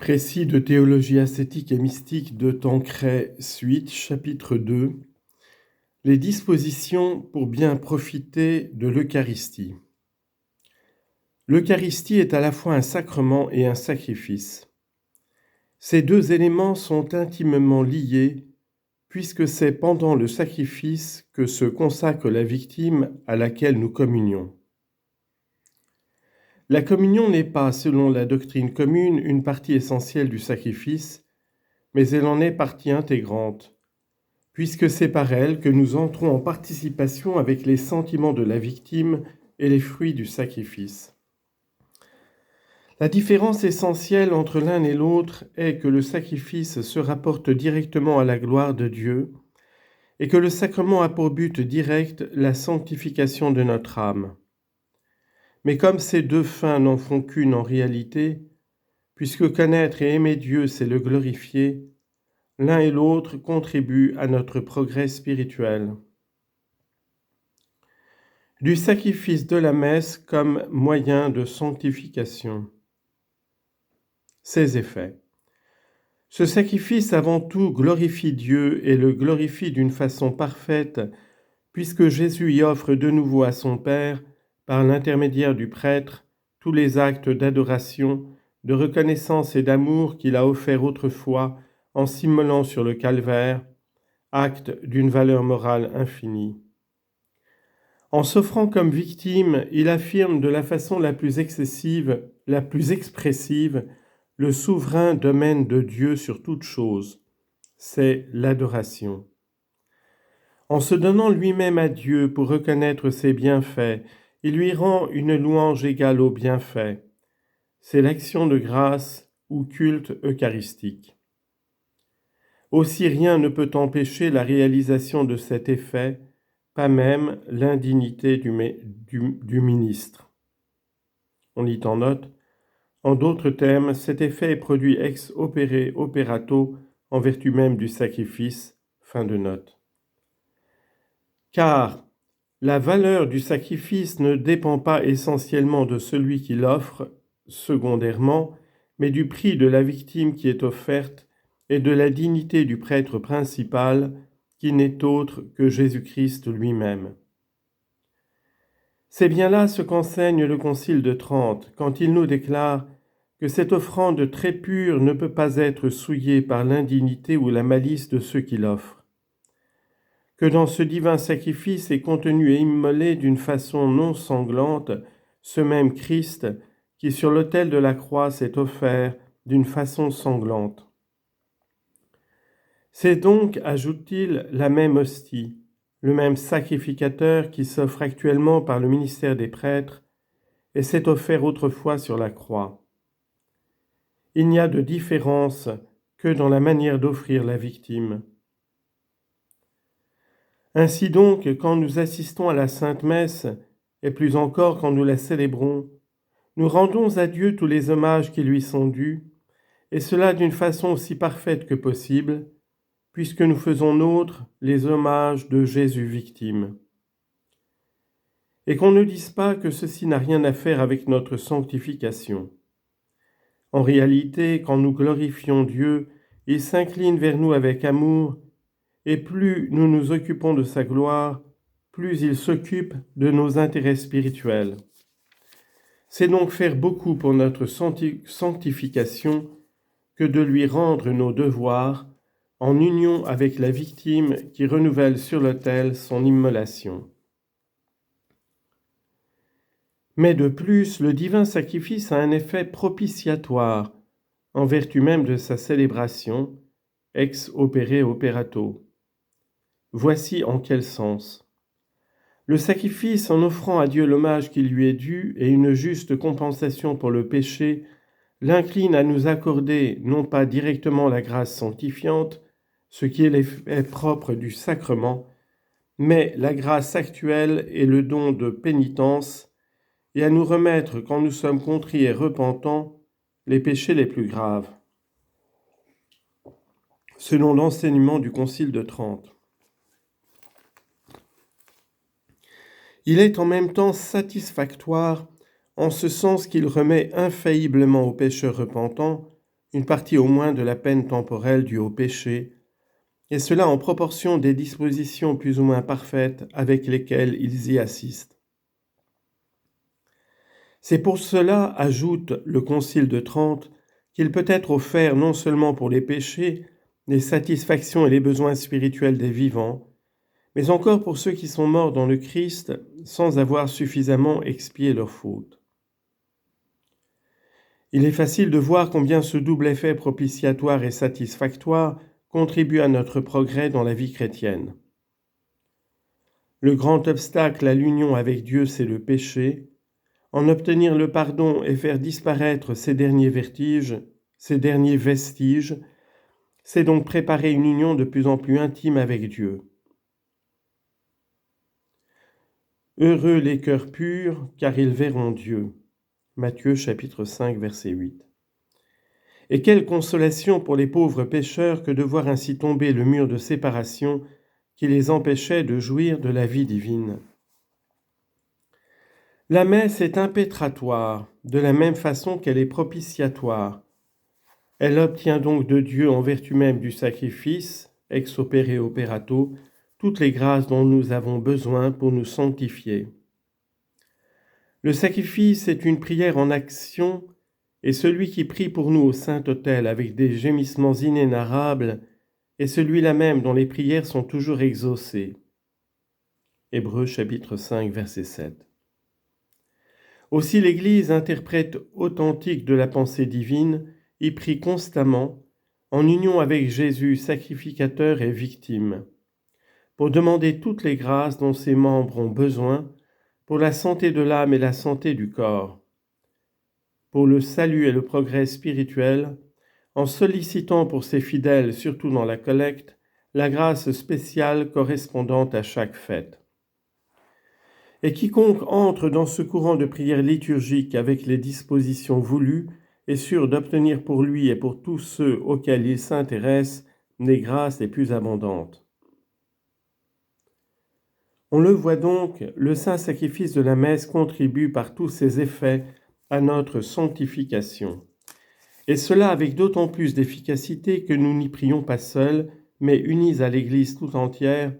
Précis de théologie ascétique et mystique de Tancret, suite, chapitre 2. Les dispositions pour bien profiter de l'Eucharistie. L'Eucharistie est à la fois un sacrement et un sacrifice. Ces deux éléments sont intimement liés, puisque c'est pendant le sacrifice que se consacre la victime à laquelle nous communions. La communion n'est pas, selon la doctrine commune, une partie essentielle du sacrifice, mais elle en est partie intégrante, puisque c'est par elle que nous entrons en participation avec les sentiments de la victime et les fruits du sacrifice. La différence essentielle entre l'un et l'autre est que le sacrifice se rapporte directement à la gloire de Dieu et que le sacrement a pour but direct la sanctification de notre âme. Mais comme ces deux fins n'en font qu'une en réalité, puisque connaître et aimer Dieu, c'est le glorifier, l'un et l'autre contribuent à notre progrès spirituel. Du sacrifice de la messe comme moyen de sanctification. Ses effets. Ce sacrifice avant tout glorifie Dieu et le glorifie d'une façon parfaite, puisque Jésus y offre de nouveau à son Père, par l'intermédiaire du prêtre, tous les actes d'adoration, de reconnaissance et d'amour qu'il a offerts autrefois en s'immolant sur le calvaire, acte d'une valeur morale infinie. En s'offrant comme victime, il affirme de la façon la plus excessive, la plus expressive, le souverain domaine de Dieu sur toute chose. C'est l'adoration. En se donnant lui-même à Dieu pour reconnaître ses bienfaits, il lui rend une louange égale aux bienfaits. C'est l'action de grâce ou culte eucharistique. Aussi rien ne peut empêcher la réalisation de cet effet, pas même l'indignité du ministre. On lit en note, en d'autres termes, cet effet est produit ex opere operato en vertu même du sacrifice. Fin de note. Car la valeur du sacrifice ne dépend pas essentiellement de celui qui l'offre, secondairement, mais du prix de la victime qui est offerte et de la dignité du prêtre principal, qui n'est autre que Jésus-Christ lui-même. C'est bien là ce qu'enseigne le Concile de Trente, quand il nous déclare que cette offrande très pure ne peut pas être souillée par l'indignité ou la malice de ceux qui l'offrent. Que dans ce divin sacrifice est contenu et immolé d'une façon non sanglante ce même Christ qui sur l'autel de la croix s'est offert d'une façon sanglante. C'est donc, ajoute-t-il, la même hostie, le même sacrificateur qui s'offre actuellement par le ministère des prêtres et s'est offert autrefois sur la croix. Il n'y a de différence que dans la manière d'offrir la victime. Ainsi donc, quand nous assistons à la Sainte Messe, et plus encore quand nous la célébrons, nous rendons à Dieu tous les hommages qui lui sont dus, et cela d'une façon aussi parfaite que possible, puisque nous faisons nôtres les hommages de Jésus victime. Et qu'on ne dise pas que ceci n'a rien à faire avec notre sanctification. En réalité, quand nous glorifions Dieu, il s'incline vers nous avec amour, et plus nous nous occupons de sa gloire, plus il s'occupe de nos intérêts spirituels. C'est donc faire beaucoup pour notre sanctification que de lui rendre nos devoirs en union avec la victime qui renouvelle sur l'autel son immolation. Mais de plus, le divin sacrifice a un effet propitiatoire, en vertu même de sa célébration, ex opere operato. Voici en quel sens. Le sacrifice, en offrant à Dieu l'hommage qui lui est dû et une juste compensation pour le péché, l'incline à nous accorder non pas directement la grâce sanctifiante, ce qui est l'effet propre du sacrement, mais la grâce actuelle et le don de pénitence, et à nous remettre, quand nous sommes contrits et repentants, les péchés les plus graves. Selon l'enseignement du Concile de Trente. Il est en même temps satisfactoire en ce sens qu'il remet infailliblement aux pécheurs repentants une partie au moins de la peine temporelle due au péché, et cela en proportion des dispositions plus ou moins parfaites avec lesquelles ils y assistent. C'est pour cela, ajoute le Concile de Trente, qu'il peut être offert non seulement pour les péchés, les satisfactions et les besoins spirituels des vivants, mais encore pour ceux qui sont morts dans le Christ sans avoir suffisamment expié leurs fautes. Il est facile de voir combien ce double effet propitiatoire et satisfactoire contribue à notre progrès dans la vie chrétienne. Le grand obstacle à l'union avec Dieu, c'est le péché. En obtenir le pardon et faire disparaître ces derniers vertiges, ces derniers vestiges, c'est donc préparer une union de plus en plus intime avec Dieu. Heureux les cœurs purs, car ils verront Dieu. Matthieu chapitre 5, verset 8. Et quelle consolation pour les pauvres pécheurs que de voir ainsi tomber le mur de séparation qui les empêchait de jouir de la vie divine. La messe est impétratoire, de la même façon qu'elle est propitiatoire. Elle obtient donc de Dieu, en vertu même du sacrifice, ex opere operato, toutes les grâces dont nous avons besoin pour nous sanctifier. Le sacrifice est une prière en action, et celui qui prie pour nous au Saint-Autel avec des gémissements inénarrables est celui-là même dont les prières sont toujours exaucées. Hébreux chapitre 5, verset 7. Aussi l'Église, interprète authentique de la pensée divine, y prie constamment, en union avec Jésus, sacrificateur et victime, pour demander toutes les grâces dont ses membres ont besoin pour la santé de l'âme et la santé du corps, pour le salut et le progrès spirituel, en sollicitant pour ses fidèles, surtout dans la collecte, la grâce spéciale correspondant à chaque fête. Et quiconque entre dans ce courant de prière liturgique avec les dispositions voulues est sûr d'obtenir pour lui et pour tous ceux auxquels il s'intéresse les grâces les plus abondantes. On le voit donc, le saint sacrifice de la messe contribue par tous ses effets à notre sanctification. Et cela avec d'autant plus d'efficacité que nous n'y prions pas seuls, mais unis à l'Église tout entière,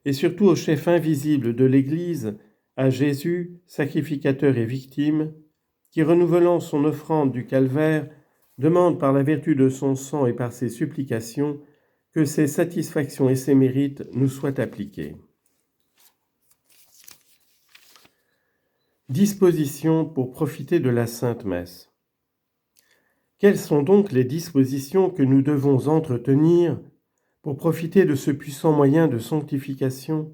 et surtout au chef invisible de l'Église, à Jésus, sacrificateur et victime, qui, renouvelant son offrande du calvaire, demande par la vertu de son sang et par ses supplications que ses satisfactions et ses mérites nous soient appliqués. Dispositions pour profiter de la Sainte Messe. Quelles sont donc les dispositions que nous devons entretenir pour profiter de ce puissant moyen de sanctification ?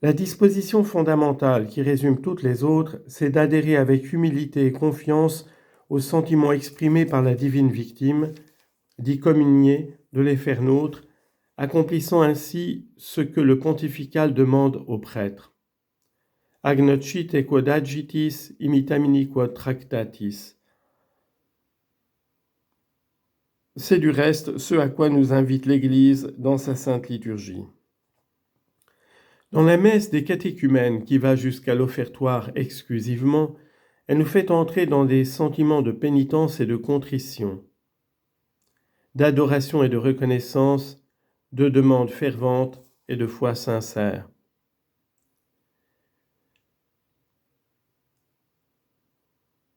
La disposition fondamentale qui résume toutes les autres, c'est d'adhérer avec humilité et confiance aux sentiments exprimés par la divine victime, d'y communier, de les faire nôtres, accomplissant ainsi ce que le pontifical demande aux prêtres. Agnocite quod agitis imitamini quod tractatis. C'est du reste ce à quoi nous invite l'Église dans sa sainte liturgie. Dans la messe des catéchumènes qui va jusqu'à l'offertoire exclusivement, elle nous fait entrer dans des sentiments de pénitence et de contrition, d'adoration et de reconnaissance, de demande fervente et de foi sincère.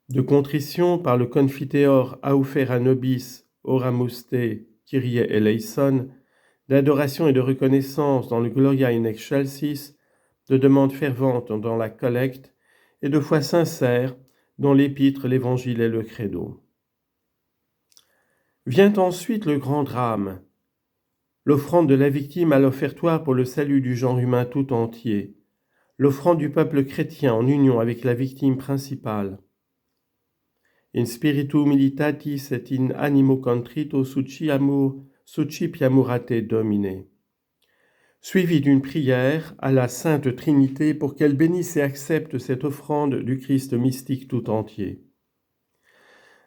De contrition par le Confiteor aufera nobis oramuste Kyrie eleison, d'adoration et de reconnaissance dans le Gloria in excelsis, de demande fervente dans la collecte et de foi sincère dans l'épître, l'évangile et le credo. Vient ensuite le grand drame, l'offrande de la victime à l'offertoire pour le salut du genre humain tout entier, l'offrande du peuple chrétien en union avec la victime principale. In spiritu militatis et in animo contrito succipiamurate Domine. Suivi d'une prière à la Sainte Trinité pour qu'elle bénisse et accepte cette offrande du Christ mystique tout entier.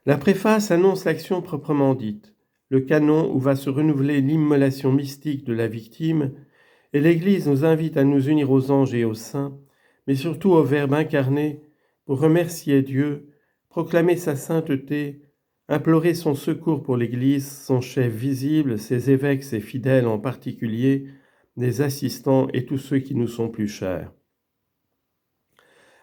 La préface annonce l'action proprement dite, le canon où va se renouveler l'immolation mystique de la victime, et l'Église nous invite à nous unir aux anges et aux saints, mais surtout au Verbe incarné, pour remercier Dieu, proclamer sa sainteté, implorer son secours pour l'Église, son chef visible, ses évêques, ses fidèles en particulier, des assistants et tous ceux qui nous sont plus chers.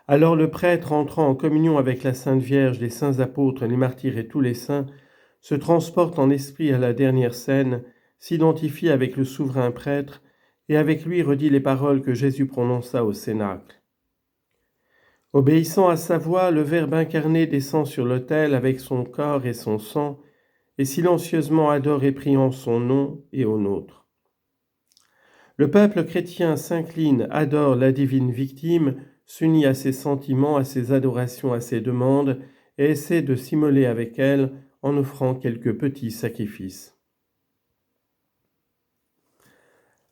Alors le prêtre, entrant en communion avec la Sainte Vierge, les saints apôtres, les martyrs et tous les saints, se transporte en esprit à la dernière scène, s'identifie avec le souverain prêtre et avec lui redit les paroles que Jésus prononça au Cénacle. Obéissant à sa voix, le Verbe incarné descend sur l'autel avec son corps et son sang, et silencieusement adore et prie en son nom et au nôtre. Le peuple chrétien s'incline, adore la divine victime, s'unit à ses sentiments, à ses adorations, à ses demandes, et essaie de s'immoler avec elle en offrant quelques petits sacrifices.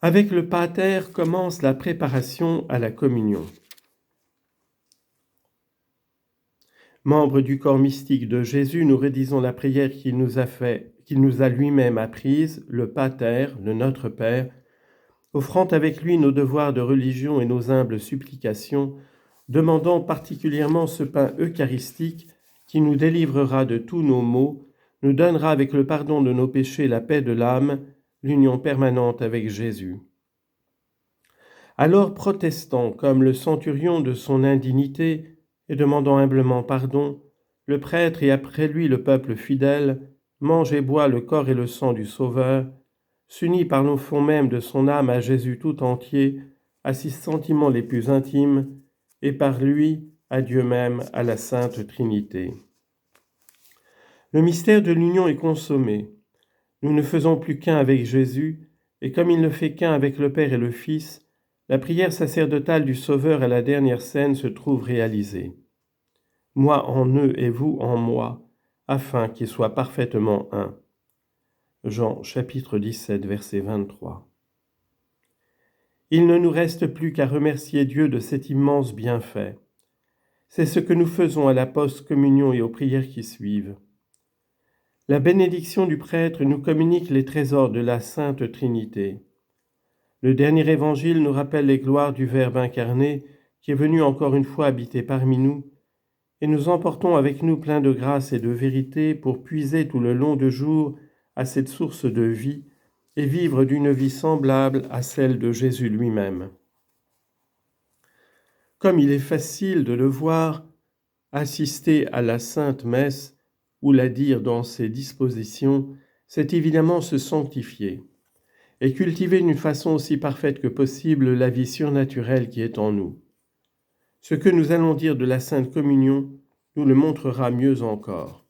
Avec le pater commence la préparation à la communion. Membres du corps mystique de Jésus, nous redisons la prière qu'il nous a lui-même apprise, le pater, le Notre Père, offrant avec lui nos devoirs de religion et nos humbles supplications, demandant particulièrement ce pain eucharistique qui nous délivrera de tous nos maux, nous donnera avec le pardon de nos péchés la paix de l'âme, l'union permanente avec Jésus. Alors protestant comme le centurion de son indignité et demandant humblement pardon, le prêtre et après lui le peuple fidèle mange et boit le corps et le sang du Sauveur, s'unit par le fond même de son âme à Jésus tout entier, à ses sentiments les plus intimes, et par lui à Dieu même, à la Sainte Trinité. Le mystère de l'union est consommé. Nous ne faisons plus qu'un avec Jésus, et comme il ne fait qu'un avec le Père et le Fils, la prière sacerdotale du Sauveur à la dernière scène se trouve réalisée. Moi en eux et vous en moi, afin qu'ils soient parfaitement un. Jean chapitre 17, verset 23. Il ne nous reste plus qu'à remercier Dieu de cet immense bienfait. C'est ce que nous faisons à la post-communion et aux prières qui suivent. La bénédiction du prêtre nous communique les trésors de la Sainte Trinité. Le dernier évangile nous rappelle les gloires du Verbe incarné qui est venu encore une fois habiter parmi nous, et nous emportons avec nous plein de grâce et de vérité pour puiser tout le long du jour à cette source de vie et vivre d'une vie semblable à celle de Jésus lui-même. Comme il est facile de le voir, assister à la Sainte Messe ou la dire dans ses dispositions, c'est évidemment se sanctifier et cultiver d'une façon aussi parfaite que possible la vie surnaturelle qui est en nous. Ce que nous allons dire de la Sainte Communion nous le montrera mieux encore.